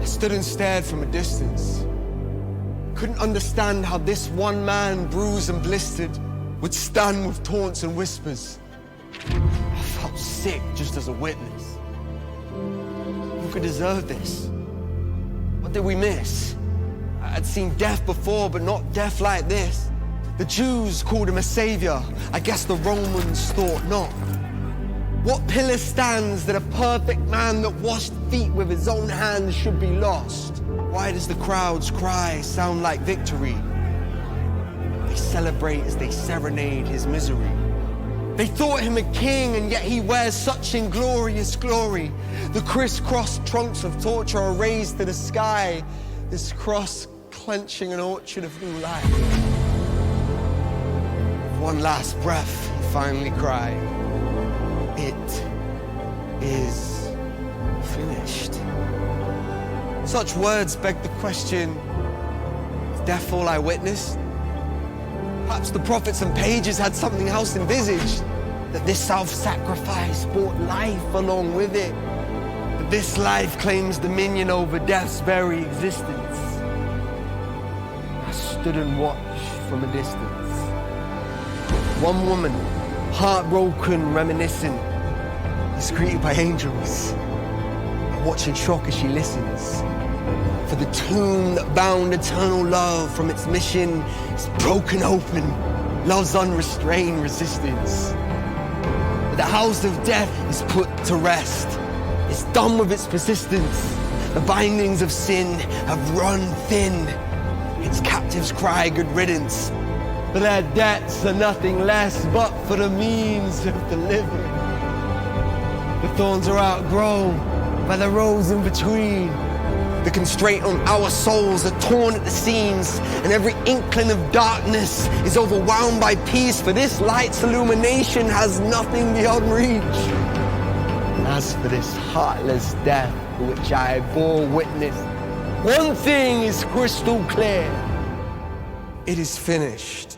stood and stared from a distance. Couldn't understand how this one man, bruised and blistered, would stand with taunts and whispers. I felt sick just as a witness. Who could deserve this? What did we miss? I'd seen death before, but not death like this. The Jews called him a savior. I guess the Romans thought not. What pillar stands that a perfect man that washed feet with his own hands should be lost? Why does the crowd's cry sound like victory? They celebrate as they serenade his misery. They thought him a king, and yet he wears such inglorious glory. The crisscross trunks of torture are raised to the sky, this cross clenching an orchard of new life. With one last breath, he finally cried, "It is finished." Such words beg the question, is death all I witnessed? Perhaps the prophets and pages had something else envisaged, that this self-sacrifice brought life along with it, that this life claims dominion over death's very existence. I stood and watched from a distance. One woman, heartbroken, reminiscent, is greeted by angels. I watch in shock as she listens. For the tomb that bound eternal love from its mission is broken open, love's unrestrained resistance. The house of death is put to rest. It's done with its persistence. The bindings of sin have run thin. Its captives cry good riddance, for their debts are nothing less but for the means of deliverance. The thorns are outgrown by the rose in between. The constraint on our souls are torn at the seams, and every inkling of darkness is overwhelmed by peace, for this light's illumination has nothing beyond reach. And as for this heartless death for which I bore witness, one thing is crystal clear. It is finished.